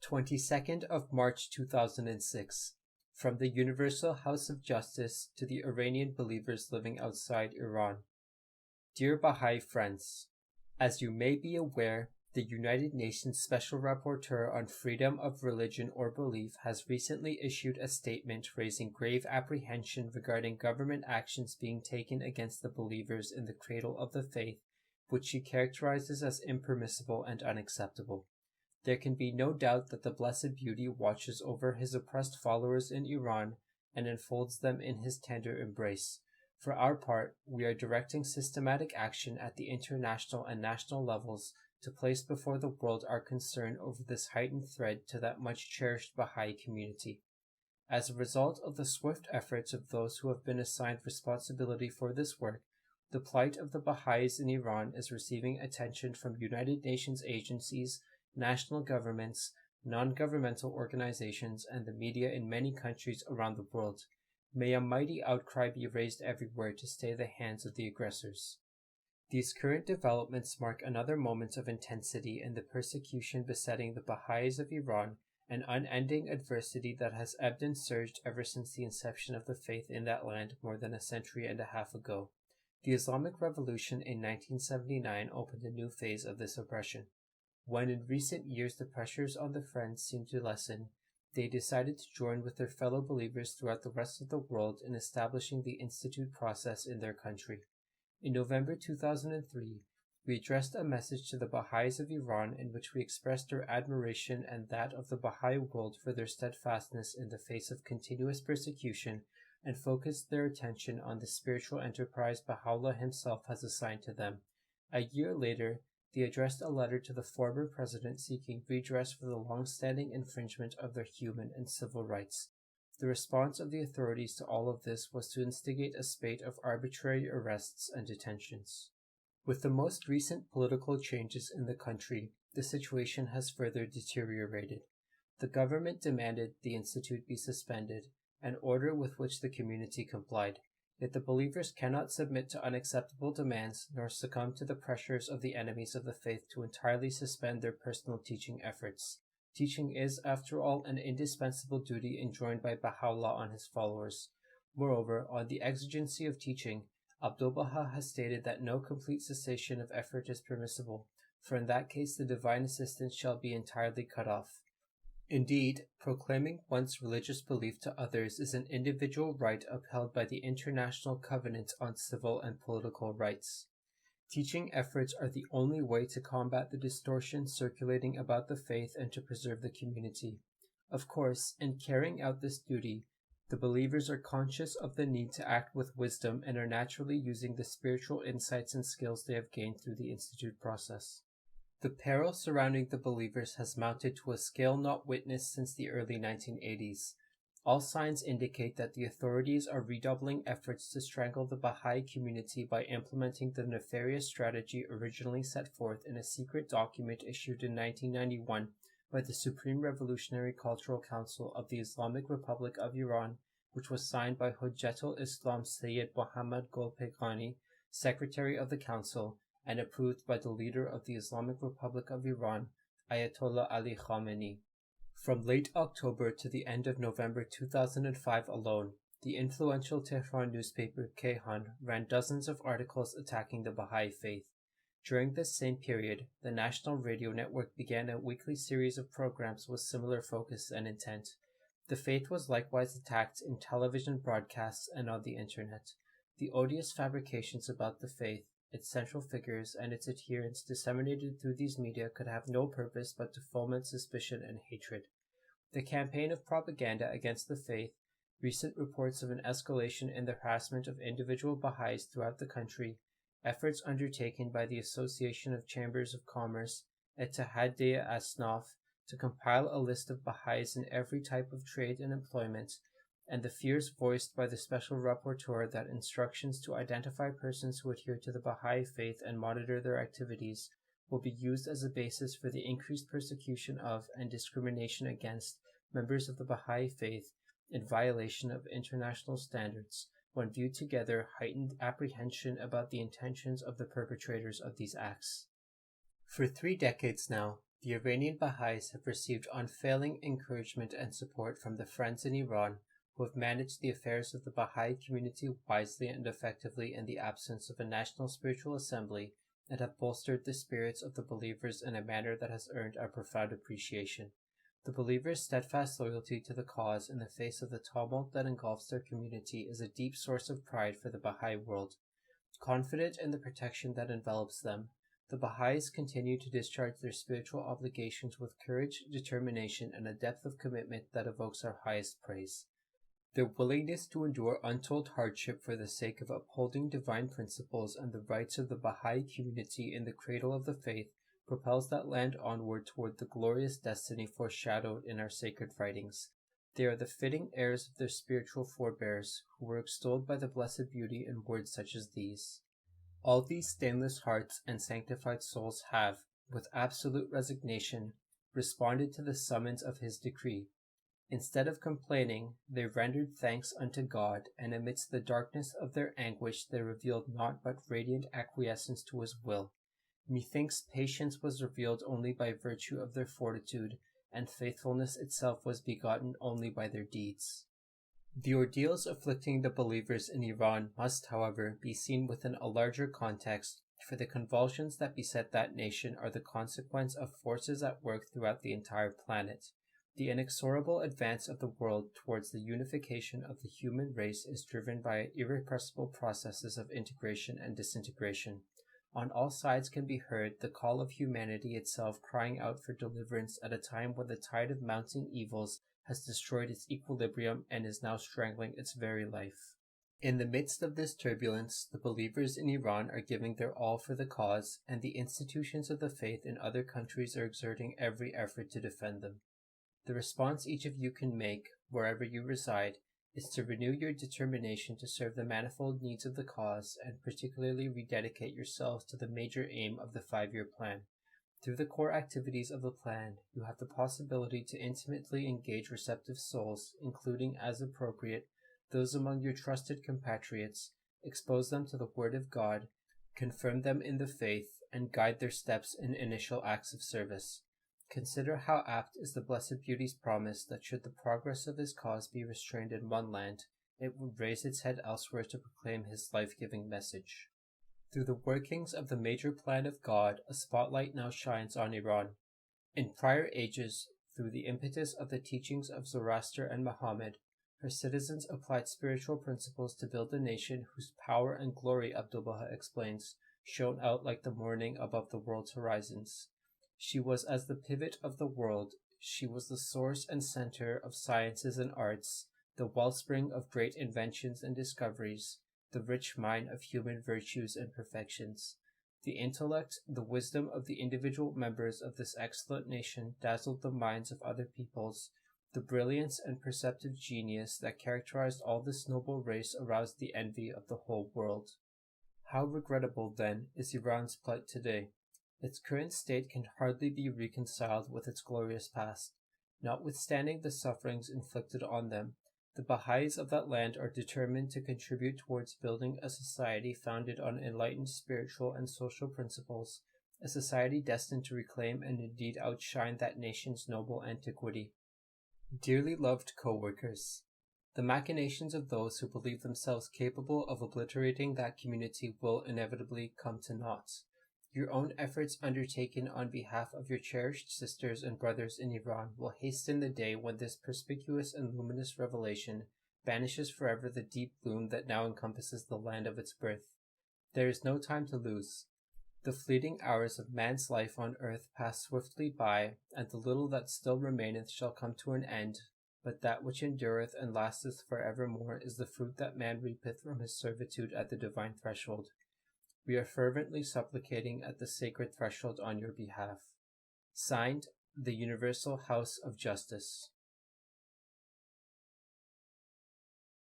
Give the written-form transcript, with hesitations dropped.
22nd of March 2006. From the Universal House of Justice to the Iranian believers living outside Iran. Dear Bahai friends, as you may be aware, the United Nations Special Rapporteur on Freedom of Religion or Belief has recently issued a statement raising grave apprehension regarding government actions being taken against the believers in the cradle of the faith, which she characterizes as impermissible and unacceptable. There can be no doubt that the Blessed Beauty watches over his oppressed followers in Iran and enfolds them in his tender embrace. For our part, we are directing systematic action at the international and national levels to place before the world our concern over this heightened threat to that much-cherished Baha'i community. As a result of the swift efforts of those who have been assigned responsibility for this work, the plight of the Baha'is in Iran is receiving attention from United Nations agencies, national governments, non-governmental organizations, and the media in many countries around the world. May a mighty outcry be raised everywhere to stay the hands of the aggressors. These current developments mark another moment of intensity in the persecution besetting the Baha'is of Iran, an unending adversity that has ebbed and surged ever since the inception of the faith in that land more than a century and a half ago. The Islamic Revolution in 1979 opened a new phase of this oppression. When in recent years the pressures on the Friends seemed to lessen, they decided to join with their fellow believers throughout the rest of the world in establishing the Institute process in their country. In November 2003, we addressed a message to the Baha'is of Iran in which we expressed our admiration and that of the Baha'i world for their steadfastness in the face of continuous persecution and focused their attention on the spiritual enterprise Baha'u'llah himself has assigned to them. A year later, they addressed a letter to the former president seeking redress for the long-standing infringement of their human and civil rights. The response of the authorities to all of this was to instigate a spate of arbitrary arrests and detentions. With the most recent political changes in the country, the situation has further deteriorated. The government demanded the institute be suspended, an order with which the community complied. Yet the believers cannot submit to unacceptable demands nor succumb to the pressures of the enemies of the faith to entirely suspend their personal teaching efforts. Teaching is, after all, an indispensable duty enjoined by Baha'u'llah on his followers. Moreover, on the exigency of teaching, Abdu'l-Baha has stated that no complete cessation of effort is permissible, for in that case the divine assistance shall be entirely cut off. Indeed, proclaiming one's religious belief to others is an individual right upheld by the International Covenant on Civil and Political Rights. Teaching efforts are the only way to combat the distortion circulating about the faith and to preserve the community. Of course, in carrying out this duty, the believers are conscious of the need to act with wisdom and are naturally using the spiritual insights and skills they have gained through the Institute process. The peril surrounding the believers has mounted to a scale not witnessed since the early 1980s. All signs indicate that the authorities are redoubling efforts to strangle the Baha'i community by implementing the nefarious strategy originally set forth in a secret document issued in 1991 by the Supreme Revolutionary Cultural Council of the Islamic Republic of Iran, which was signed by Hujjatul Islam Sayyid Muhammad Golpaighani, Secretary of the Council, and approved by the leader of the Islamic Republic of Iran, Ayatollah Ali Khamenei. From late October to the end of November 2005 alone, the influential Tehran newspaper Kayhan ran dozens of articles attacking the Baha'i faith. During this same period, the national radio network began a weekly series of programs with similar focus and intent. The faith was likewise attacked in television broadcasts and on the internet. The odious fabrications about the faith, its central figures, and its adherents disseminated through these media could have no purpose but to foment suspicion and hatred. The campaign of propaganda against the faith, recent reports of an escalation in the harassment of individual Baha'is throughout the country, efforts undertaken by the Association of Chambers of Commerce, Ittihad Asnaf, to compile a list of Baha'is in every type of trade and employment, and the fears voiced by the Special Rapporteur that instructions to identify persons who adhere to the Baha'i faith and monitor their activities will be used as a basis for the increased persecution of and discrimination against members of the Baha'i faith in violation of international standards, when viewed together, heightened apprehension about the intentions of the perpetrators of these acts. For 3 decades now, The Iranian Baha'is have received unfailing encouragement and support from the friends in Iran who have managed the affairs of the Baha'i community wisely and effectively in the absence of a national spiritual assembly and have bolstered the spirits of the believers in a manner that has earned our profound appreciation. The believers' steadfast loyalty to the cause in the face of the tumult that engulfs their community is a deep source of pride for the Baha'i world. Confident in the protection that envelops them, the Baha'is continue to discharge their spiritual obligations with courage, determination, and a depth of commitment that evokes our highest praise. Their willingness to endure untold hardship for the sake of upholding divine principles and the rights of the Baha'i community in the cradle of the faith propels that land onward toward the glorious destiny foreshadowed in our sacred writings. They are the fitting heirs of their spiritual forebears, who were extolled by the Blessed Beauty in words such as these. All these stainless hearts and sanctified souls have, with absolute resignation, responded to the summons of his decree. Instead of complaining, they rendered thanks unto God, and amidst the darkness of their anguish they revealed naught but radiant acquiescence to his will. Methinks patience was revealed only by virtue of their fortitude, and faithfulness itself was begotten only by their deeds. The ordeals afflicting the believers in Iran must, however, be seen within a larger context, for the convulsions that beset that nation are the consequence of forces at work throughout the entire planet. The inexorable advance of the world towards the unification of the human race is driven by irrepressible processes of integration and disintegration. On all sides can be heard the call of humanity itself crying out for deliverance at a time when the tide of mounting evils has destroyed its equilibrium and is now strangling its very life. In the midst of this turbulence, the believers in Iran are giving their all for the cause, and the institutions of the faith in other countries are exerting every effort to defend them. The response each of you can make, wherever you reside, is to renew your determination to serve the manifold needs of the cause and particularly rededicate yourselves to the major aim of the 5-year plan. Through the core activities of the plan, you have the possibility to intimately engage receptive souls, including, as appropriate, those among your trusted compatriots, expose them to the Word of God, confirm them in the faith, and guide their steps in initial acts of service. Consider how apt is the Blessed Beauty's promise that should the progress of his cause be restrained in one land, it would raise its head elsewhere to proclaim his life-giving message. Through the workings of the major plan of God, a spotlight now shines on Iran. In prior ages, through the impetus of the teachings of Zoroaster and Muhammad, her citizens applied spiritual principles to build a nation whose power and glory, Abdu'l-Baha explains, shone out like the morning above the world's horizons. She was as the pivot of the world, she was the source and center of sciences and arts, the wellspring of great inventions and discoveries, the rich mine of human virtues and perfections. The intellect, the wisdom of the individual members of this excellent nation dazzled the minds of other peoples. The brilliance and perceptive genius that characterized all this noble race aroused the envy of the whole world. How regrettable, then, is Iran's plight today. Its current state can hardly be reconciled with its glorious past. Notwithstanding the sufferings inflicted on them, the Baha'is of that land are determined to contribute towards building a society founded on enlightened spiritual and social principles, a society destined to reclaim and indeed outshine that nation's noble antiquity. Dearly loved co-workers, the machinations of those who believe themselves capable of obliterating that community will inevitably come to naught. Your own efforts undertaken on behalf of your cherished sisters and brothers in Iran will hasten the day when this perspicuous and luminous revelation banishes forever the deep gloom that now encompasses the land of its birth. There is no time to lose. The fleeting hours of man's life on earth pass swiftly by, and the little that still remaineth shall come to an end, but that which endureth and lasteth for evermore is the fruit that man reapeth from his servitude at the divine threshold. We are fervently supplicating at the sacred threshold on your behalf. Signed, the Universal House of Justice.